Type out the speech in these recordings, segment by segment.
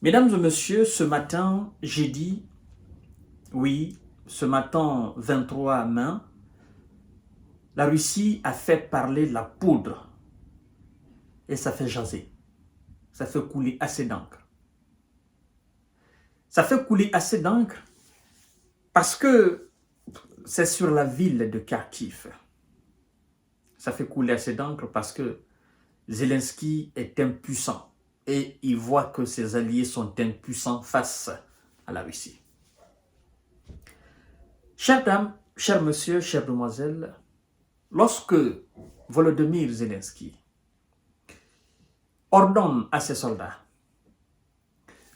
Mesdames et messieurs, ce matin, j'ai dit, oui, ce matin 23 mai, la Russie a fait parler la poudre et ça fait jaser. Ça fait couler assez d'encre. Ça fait couler assez d'encre parce que c'est sur la ville de Kharkiv. Ça fait couler assez d'encre parce que Zelensky est impuissant et il voit que ses alliés sont impuissants face à la Russie. Chères dames, chers messieurs, chères demoiselles, lorsque Volodymyr Zelensky ordonne à ses soldats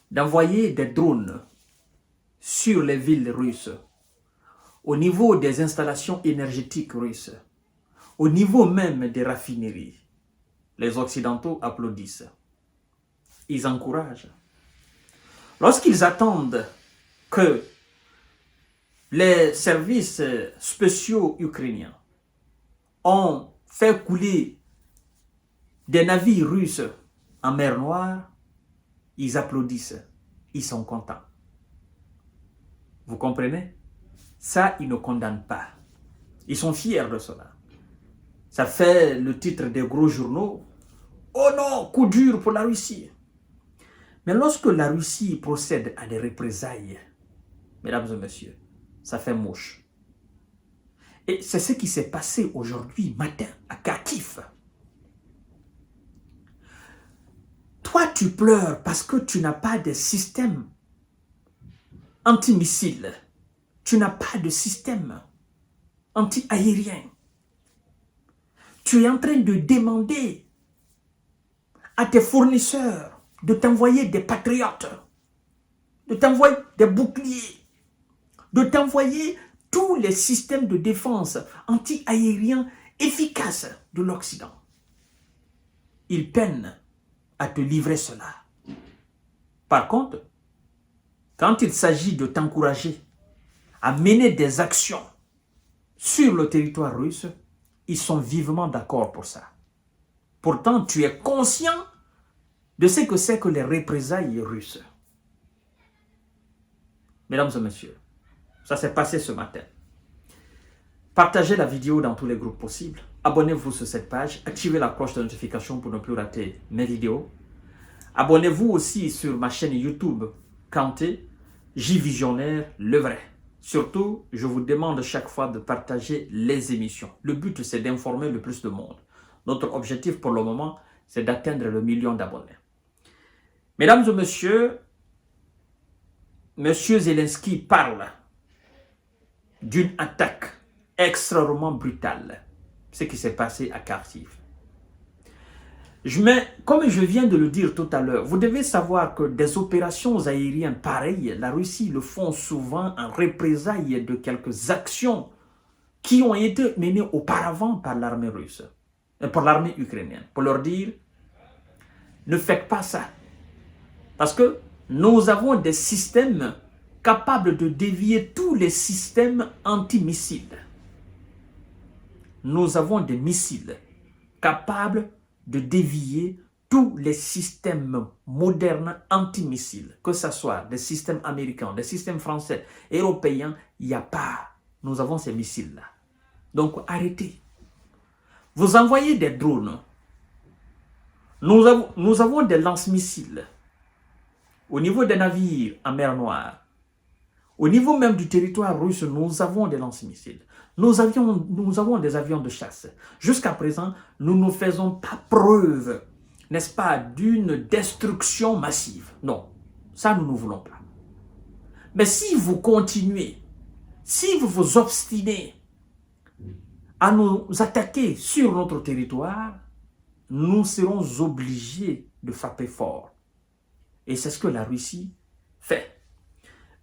d'envoyer des drones sur les villes russes, au niveau des installations énergétiques russes, au niveau même des raffineries, les Occidentaux applaudissent. Ils encouragent. Lorsqu'ils attendent que les services spéciaux ukrainiens ont fait couler des navires russes en mer Noire, ils applaudissent, ils sont contents. Vous comprenez? Ça, ils ne condamnent pas. Ils sont fiers de cela. Ça fait le titre des gros journaux. Oh non, coup dur pour la Russie. Mais lorsque la Russie procède à des représailles, mesdames et messieurs, ça fait mouche. Et c'est ce qui s'est passé aujourd'hui matin à Kharkiv. Toi, tu pleures parce que tu n'as pas de système anti-missile. Tu n'as pas de système anti-aérien. Tu es en train de demander à tes fournisseurs de t'envoyer des patriotes, de t'envoyer des boucliers, de t'envoyer tous les systèmes de défense anti-aériens efficaces de l'Occident. Ils peinent à te livrer cela. Par contre, quand il s'agit de t'encourager à mener des actions sur le territoire russe, ils sont vivement d'accord pour ça. Pourtant, tu es conscient de ce que c'est que les représailles russes. Mesdames et messieurs, ça s'est passé ce matin. Partagez la vidéo dans tous les groupes possibles. Abonnez-vous sur cette page. Activez la cloche de notification pour ne plus rater mes vidéos. Abonnez-vous aussi sur ma chaîne YouTube Kanté, J-Visionnaire, le vrai. Surtout, je vous demande chaque fois de partager les émissions. Le but, c'est d'informer le plus de monde. Notre objectif pour le moment, c'est d'atteindre le 1 million d'abonnés. Mesdames et messieurs, M. Zelensky parle d'une attaque extrêmement brutale, ce qui s'est passé à Kharkiv. Comme je viens de le dire tout à l'heure, vous devez savoir que des opérations aériennes pareilles, la Russie le font souvent en représailles de quelques actions qui ont été menées auparavant par l'armée russe, par l'armée ukrainienne, pour leur dire, ne faites pas ça. Parce que nous avons des systèmes capables de dévier tous les systèmes antimissiles. Nous avons des missiles capables de dévier tous les systèmes modernes antimissiles, que ce soit des systèmes américains, des systèmes français, européens, il n'y a pas. Nous avons ces missiles-là. Donc arrêtez. Vous envoyez des drones. Nous avons des lance-missiles. Au niveau des navires en mer Noire, au niveau même du territoire russe, nous avons des lance-missiles. Nous avons des avions de chasse. Jusqu'à présent, nous ne faisons pas preuve, n'est-ce pas, d'une destruction massive. Non, ça nous ne voulons pas. Mais si vous continuez, si vous vous obstinez à nous attaquer sur notre territoire, nous serons obligés de frapper fort. Et c'est ce que la Russie fait.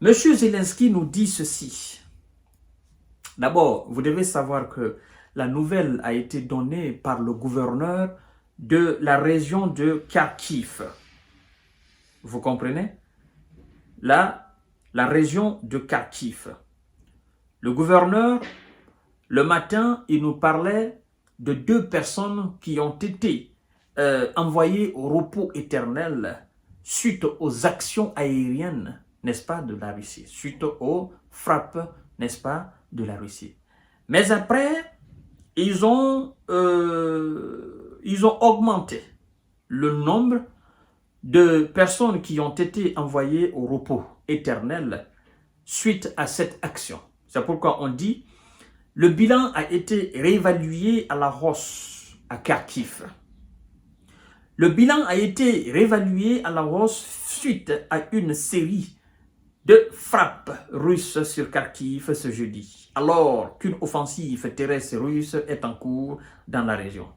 M. Zelensky nous dit ceci. D'abord, vous devez savoir que la nouvelle a été donnée par le gouverneur de la région de Kharkiv. Vous comprenez? Là, la région de Kharkiv. Le gouverneur, le matin, il nous parlait de 2 personnes qui ont été envoyées au repos éternel suite aux actions aériennes, n'est-ce pas, de la Russie, suite aux frappes, n'est-ce pas, de la Russie. Mais après, ils ont augmenté le nombre de personnes qui ont été envoyées au repos éternel suite à cette action. C'est pourquoi on dit le bilan a été réévalué à la hausse à Kharkiv. Le bilan a été réévalué à la hausse suite à une série de frappes russes sur Kharkiv ce jeudi, alors qu'une offensive terrestre russe est en cours dans la région.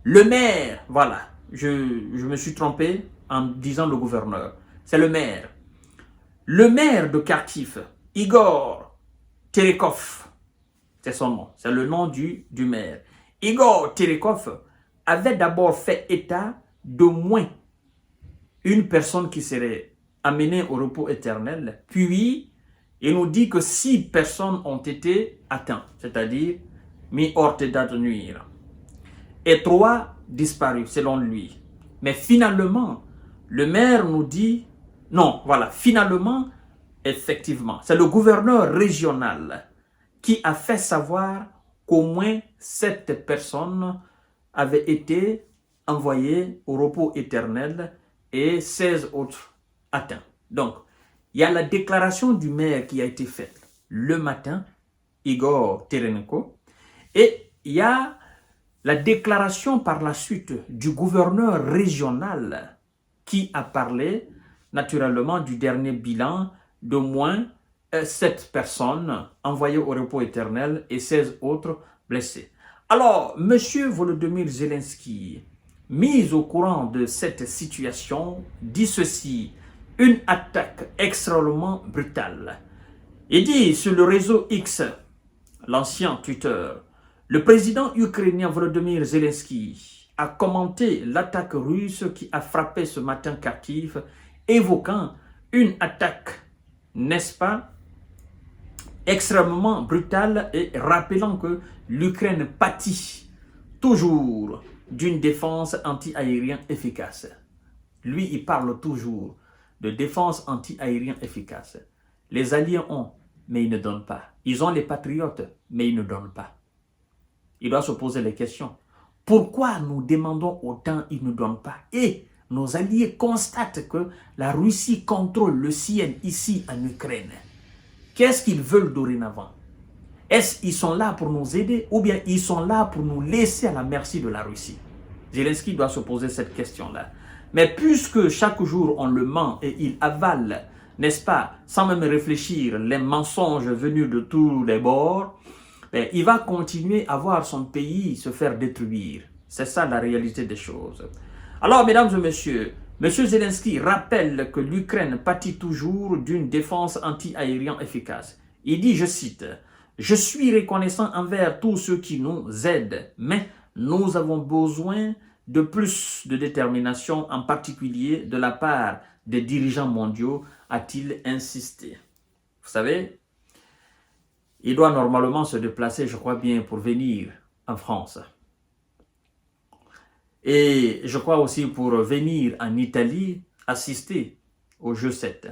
Le maire, voilà, je me suis trompé en disant le gouverneur, c'est le maire. Le maire de Kharkiv, Igor Terekov, c'est son nom, c'est le nom du maire. Igor Terekov avait d'abord fait état d'au moins une personne qui serait amenée au repos éternel, puis il nous dit que 6 personnes ont été atteintes, c'est-à-dire mis hors d'état de nuire, et 3 disparus selon lui. Mais finalement, le maire nous dit, non, voilà, finalement, effectivement, c'est le gouverneur régional qui a fait savoir qu'au moins 7 personnes avaient été envoyées au repos éternel et 16 autres atteints. Donc, il y a la déclaration du maire qui a été faite le matin, Igor Terenko, et il y a la déclaration par la suite du gouverneur régional qui a parlé naturellement du dernier bilan d'au moins 7 personnes envoyées au repos éternel et 16 autres blessés. Alors, M. Volodymyr Zelensky, mis au courant de cette situation, dit ceci, une attaque extrêmement brutale. Il dit sur le réseau X, l'ancien Twitter, le président ukrainien Volodymyr Zelensky a commenté l'attaque russe qui a frappé ce matin Kharkiv, évoquant une attaque, n'est-ce pas, extrêmement brutale et rappelant que l'Ukraine pâtit toujours d'une défense anti-aérienne efficace. Lui, il parle toujours de défense anti-aérienne efficace. Les Alliés ont, mais ils ne donnent pas. Ils ont les patriotes, mais ils ne donnent pas. Il doit se poser les questions. Pourquoi nous demandons autant, ils ne donnent pas? Et nos alliés constatent que la Russie contrôle le ciel ici en Ukraine. Qu'est-ce qu'ils veulent dorénavant? Est-ce qu'ils sont là pour nous aider ou bien ils sont là pour nous laisser à la merci de la Russie? Zelensky doit se poser cette question-là. Mais puisque chaque jour on le ment et il avale, n'est-ce pas, sans même réfléchir, les mensonges venus de tous les bords, il va continuer à voir son pays se faire détruire. C'est ça la réalité des choses. Alors, mesdames et messieurs, M. Zelensky rappelle que l'Ukraine pâtit toujours d'une défense anti-aérienne efficace. Il dit, je cite, « Je suis reconnaissant envers tous ceux qui nous aident, mais nous avons besoin de plus de détermination, en particulier de la part des dirigeants mondiaux, a-t-il insisté. » Vous savez, il doit normalement se déplacer, je crois bien, pour venir en France. Et je crois aussi pour venir en Italie assister au Jeu 7.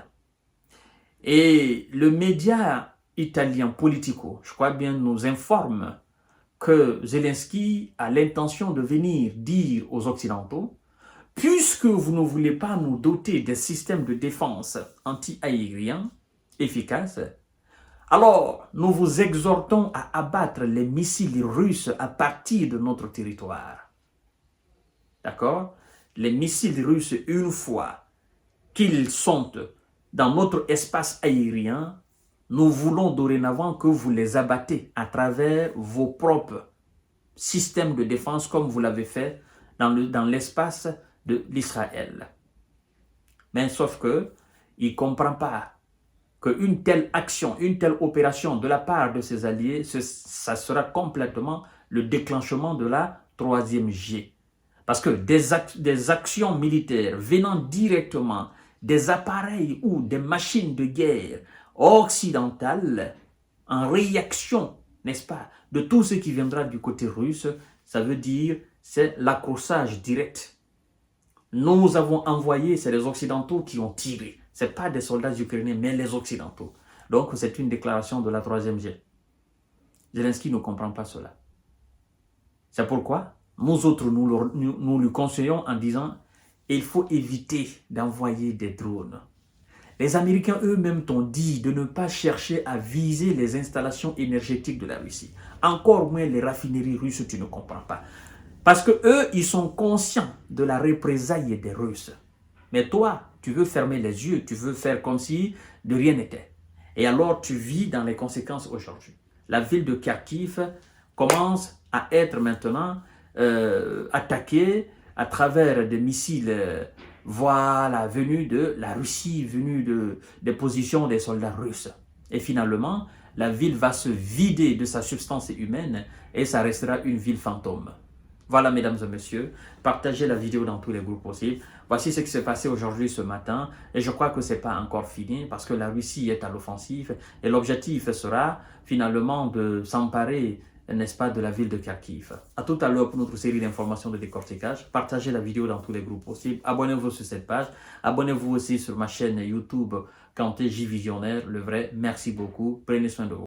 Et le média italien Politico, je crois bien, nous informe que Zelensky a l'intention de venir dire aux Occidentaux, puisque vous ne voulez pas nous doter des systèmes de défense anti-aériens efficaces, alors nous vous exhortons à abattre les missiles russes à partir de notre territoire. D'accord? Les missiles russes, une fois qu'ils sont dans notre espace aérien, nous voulons dorénavant que vous les abattez à travers vos propres systèmes de défense comme vous l'avez fait dans l'espace de l'Israël. Mais sauf que il ne comprend pas qu'une telle action, une telle opération de la part de ses alliés, ça sera complètement le déclenchement de la 3e G. Parce que des actions militaires venant directement des appareils ou des machines de guerre occidentales, en réaction, n'est-ce pas, de tout ce qui viendra du côté russe, ça veut dire c'est l'accrochage direct Nous avons envoyé, c'est les Occidentaux qui ont tiré. Ce n'est pas des soldats ukrainiens, mais les Occidentaux. Donc, c'est une déclaration de la troisième G. Zelensky ne comprend pas cela. C'est pourquoi nous autres, nous lui conseillons en disant il faut éviter d'envoyer des drones. Les Américains eux-mêmes t'ont dit de ne pas chercher à viser les installations énergétiques de la Russie. Encore moins les raffineries russes, tu ne comprends pas. Parce que eux, ils sont conscients de la représailles des Russes. Mais toi, tu veux fermer les yeux, tu veux faire comme si de rien n'était. Et alors, tu vis dans les conséquences aujourd'hui. La ville de Kharkiv commence à être maintenant attaquée à travers des missiles venus de la Russie, venus des positions des soldats russes. Et finalement, la ville va se vider de sa substance humaine et ça restera une ville fantôme. Voilà, mesdames et messieurs, partagez la vidéo dans tous les groupes possibles. Voici ce qui s'est passé aujourd'hui, ce matin. Et je crois que ce n'est pas encore fini parce que la Russie est à l'offensive. Et l'objectif sera finalement de s'emparer, n'est-ce pas, de la ville de Kharkiv. A tout à l'heure pour notre série d'informations de décortiquage. Partagez la vidéo dans tous les groupes possibles. Abonnez-vous sur cette page. Abonnez-vous aussi sur ma chaîne YouTube Kanté J Visionnaire, le vrai. Merci beaucoup. Prenez soin de vous.